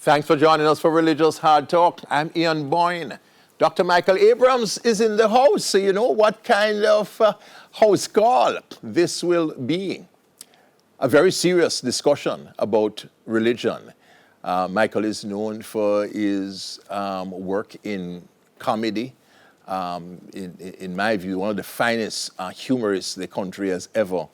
Thanks for joining us for Religious Hard Talk. I'm Ian Boyne. Dr. Michael Abrams is in the house, so you know what kind of house call this will be. A very serious discussion about religion. Michael is known for his work in comedy. In my view, one of the finest humorists the country has ever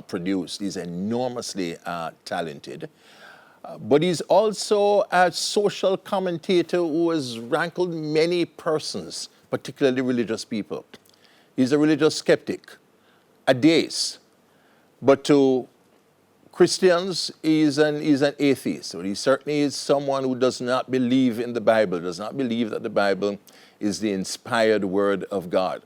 produced. He's enormously talented. But he's also a social commentator who has rankled many persons, particularly religious people. He's a religious skeptic, a deist. But to Christians, he's an atheist. So he certainly is someone who does not believe in the Bible, does not believe that the Bible is the inspired word of God.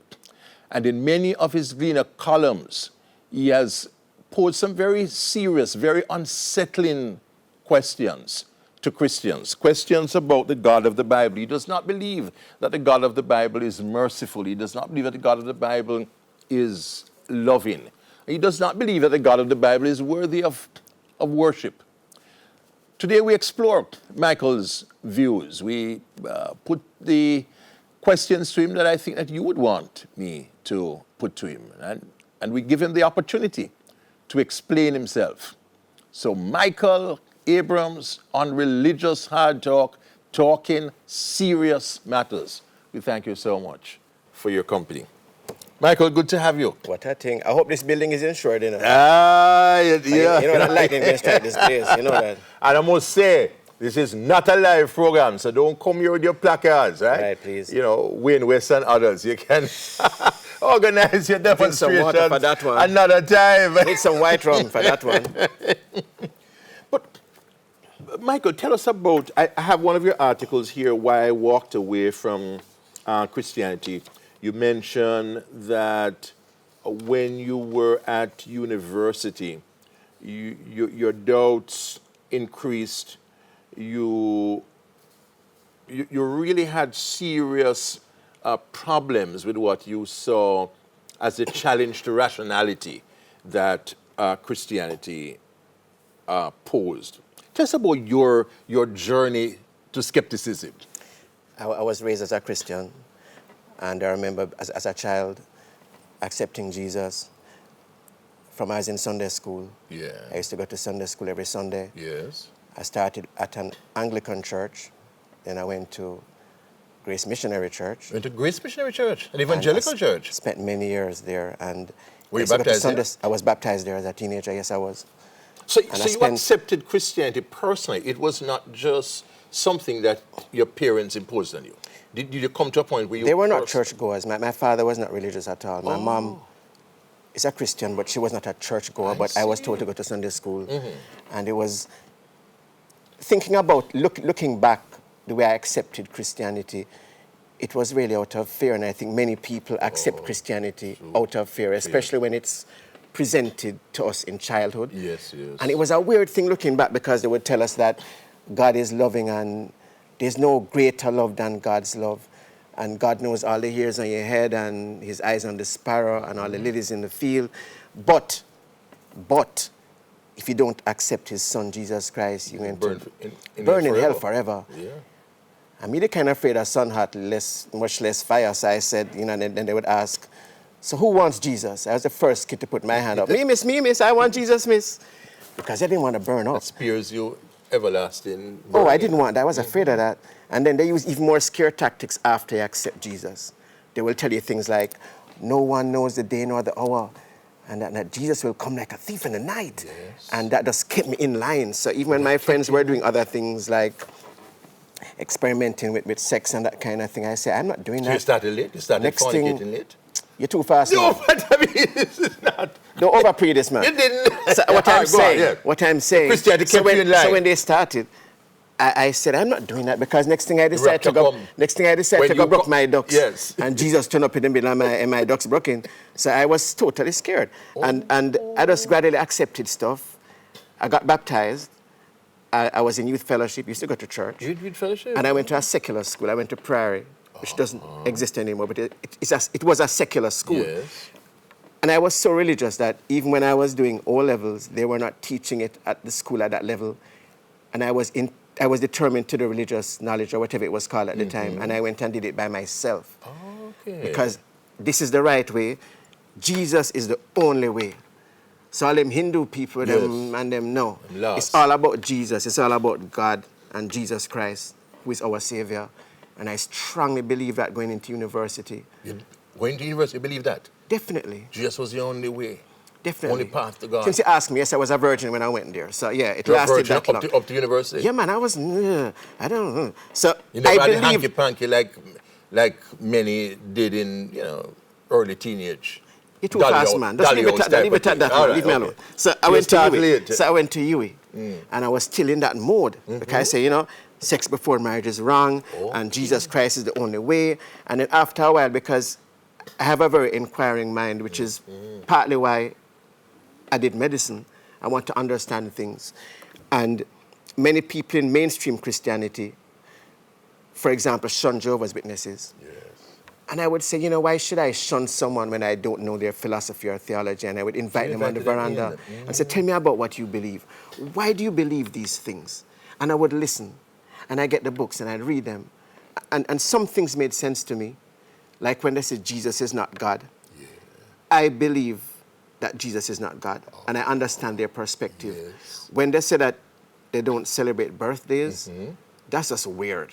And in many of his Gleaner columns, he has posed some very serious, very unsettling questions to Christians, questions about the God of the Bible. He does not believe that the God of the Bible is merciful. He does not believe that the God of the Bible is loving. He does not believe that the God of the Bible is worthy of worship. Today we explore Michael's views. We put the questions to him that I think that you would want me to put to him. And we give him the opportunity to explain himself. So Michael Abrams on Religious Hard Talk, talking serious matters. We thank you so much for your company. Michael, good to have you. What a thing. I hope this building is insured, you know. Yeah. You know that lightning can strike this place, you know that. And I must say, this is not a live program, so don't come here with your placards, right? Right, please. You know, Wayne West and others, you can organize your demonstration some water for that one. another time. Need some white rum for that one. Michael, tell us about, I have one of your articles here, Why I Walked Away from Christianity. You mentioned that when you were at university, your doubts increased. You really had serious problems with what you saw as a challenge to rationality that Christianity posed. Tell us about your journey to skepticism. I was raised as a Christian, and I remember as a child accepting Jesus from I was in Sunday school. Yeah. I used to go to Sunday school every Sunday. Yes. I started at an Anglican church, then I went to Grace Missionary Church. Went to Grace Missionary Church, an evangelical church. Spent many years there, and were you baptized there? I was baptized there as a teenager. Yes, I was. So you accepted Christianity personally. It was not just something that your parents imposed on you. Did you come to a point where you... They were not churchgoers. My father was not religious at all. My mom is a Christian, but she was not a churchgoer. But I was told to go to Sunday school. Mm-hmm. And it was... Thinking about, looking back, the way I accepted Christianity, it was really out of fear. And I think many people accept Christianity out of fear, especially when it's presented to us in childhood. Yes, yes. And it was a weird thing looking back, because they would tell us that God is loving and there's no greater love than God's love. And God knows all the hairs on your head and his eyes on the sparrow and all the lilies in the field. But if you don't accept his son, Jesus Christ, you're going to burn in hell forever. Yeah. I'm really kind of afraid a son had much less fire. So I said, you know, and then they would ask, so who wants Jesus? I was the first kid to put my hand up. Me, miss, I want Jesus, miss. Because I didn't want to burn up. That spares you everlasting burning. Oh, I didn't want that. I was afraid of that. And then they use even more scare tactics after you accept Jesus. They will tell you things like, no one knows the day nor the hour, and that Jesus will come like a thief in the night. Yes. And that just kept me in line. So even when my friends were doing other things like experimenting with sex and that kind of thing, I say, I'm not doing that. You started late? You started fornicating late? You're too fast. No, but I mean, this is not... Don't overpray this, man. You didn't. So what I'm saying, Christianity kept you in line. So when they started, I said, I'm not doing that, because next thing I decided to go broke my ducks. Yes. And Jesus turned up in the middle and my ducks broken. So I was totally scared. And I just gradually accepted stuff. I got baptized. I was in youth fellowship, used to go to church. Youth fellowship? And I went to a secular school. I went to Prairie, which doesn't exist anymore, but it was a secular school. Yes. And I was so religious that even when I was doing O-levels, they were not teaching it at the school at that level. And I I was determined to the religious knowledge or whatever it was called at the time, and I went and did it by myself. Okay. Because this is the right way. Jesus is the only way. So all them Hindu people, them and them, no. It's all about Jesus. It's all about God and Jesus Christ, who is our Savior. And I strongly believe that going into university. Going to university, you believe that? Definitely. Jesus was the only way. Definitely. Only path to God. Since you asked me, yes, I was a virgin when I went there. So yeah, it You're a lasted virgin that long. up to university? Yeah, man, I was, I don't know. So You never I had believe... hanky-panky like many did in, early teenage. You're too fast, man. Just leave it at that. Right, leave me alone. So I went to UWI. So I went to UWI. And I was still in that mode. Because I say, sex before marriage is wrong. And Jesus Christ is the only way. And then after a while, because I have a very inquiring mind, which is partly why I did medicine. I want to understand things. And many people in mainstream Christianity, for example, shun Jehovah's Witnesses. Yes. And I would say, why should I shun someone when I don't know their philosophy or theology? And I would invite them on the veranda and say, tell me about what you believe. Why do you believe these things? And I would listen. And I get the books and I'd read them. And some things made sense to me. Like when they say Jesus is not God. Yeah. I believe that Jesus is not God. And I understand their perspective. Yes. When they say that they don't celebrate birthdays, that's just weird.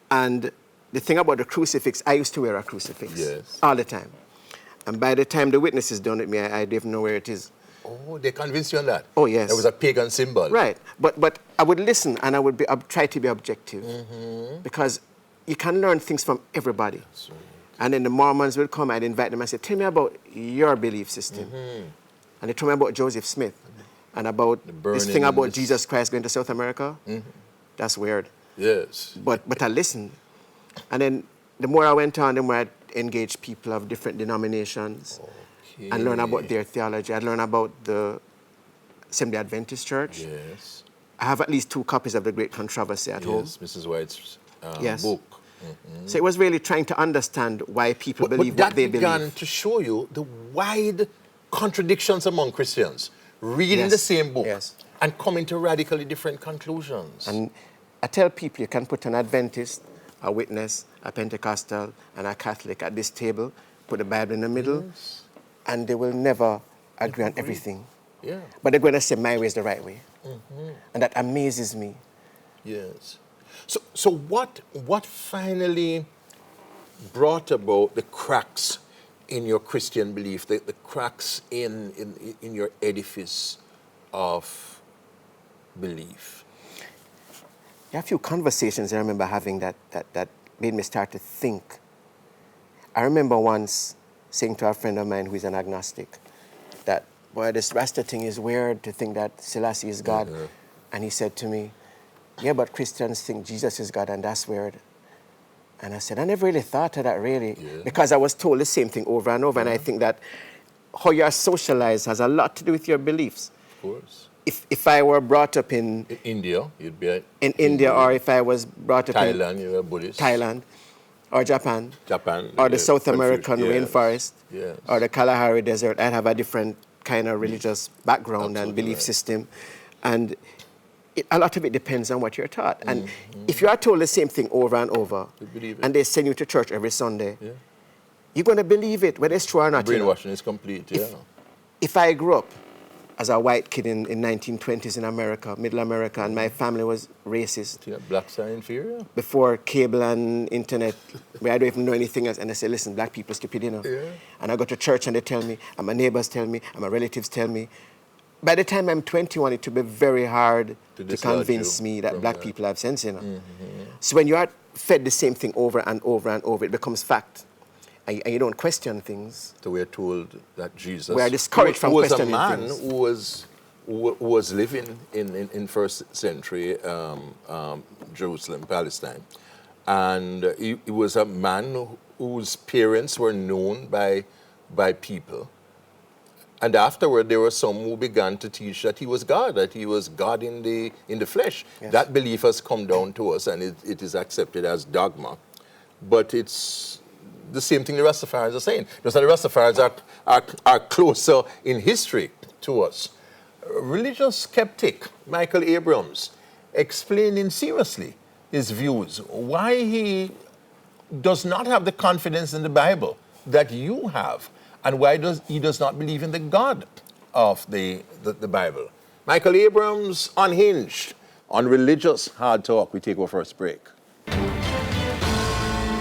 And the thing about the crucifix, I used to wear a crucifix all the time. And by the time the witnesses done it me, I didn't know where it is. Oh, they convinced you on that? Oh, yes. It was a pagan symbol. Right. But I would listen and I'd try to be objective. Because you can learn things from everybody. Right. And then the Mormons would come, I'd invite them and say, tell me about your belief system. And they told me about Joseph Smith and about this thing about Jesus Christ going to South America. That's weird. Yes. But I listened. And then the more I went on, the more I engaged people of different denominations and learn about their theology. I learned about the Seventh-day Adventist Church. Yes. I have at least 2 copies of The Great Controversy at home. Yes, Mrs. White's book. So it was really trying to understand why people believe what they believe. But that began to show you the wide contradictions among Christians, reading the same book and coming to radically different conclusions. And I tell people you can put an Adventist, a Witness, a Pentecostal, and a Catholic at this table, put the Bible in the middle, and they will never agree on everything. Yeah. But they're going to say my way is the right way. And that amazes me. Yes. So what finally brought about the cracks in your Christian belief, the cracks in your edifice of belief? There are a few conversations I remember having that made me start to think. I remember once saying to a friend of mine who is an agnostic that, boy, this Rasta thing is weird to think that Selassie is God. And he said to me, yeah, but Christians think Jesus is God, and that's weird. And I said, I never really thought of that, really, because I was told the same thing over and over, and I think that how you are socialized has a lot to do with your beliefs. Of course. If I were brought up in India, you'd be in India, or if I was brought up Thailand, in you were Buddhist. Thailand, or Japan, or the South American rainforest, or the Kalahari Desert, I'd have a different kind of religious background and belief system. And a lot of it depends on what you're taught. And if you are told the same thing over and over, and they send you to church every Sunday, you're going to believe it, whether it's true or not. Brainwashing is complete, If I grew up as a white kid in 1920s in America, Middle America, and my family was racist. Blacks are inferior? Before cable and internet, where I don't even know anything else, and they say, listen, black people are stupid, And I go to church and they tell me, and my neighbors tell me, and my relatives tell me. By the time I'm 21, it will be very hard to convince me that black people have sense, So when you are fed the same thing over and over and over, it becomes fact. And you don't question things. So we're told that Jesus we are discouraged from questioning things. Was a man who was living in first century Jerusalem, Palestine. And he was a man whose parents were known by people. And afterward, there were some who began to teach that he was God in the flesh. Yes. That belief has come down to us, and it is accepted as dogma. But it's the same thing the Rastafarians are saying. Just that the Rastafarians are closer in history to us. Religious skeptic Michael Abrams, explaining seriously his views, why he does not have the confidence in the Bible that you have, and why he does not believe in the God of the Bible. Michael Abrams, Unhinged, on Religious Hard Talk. We take our first break.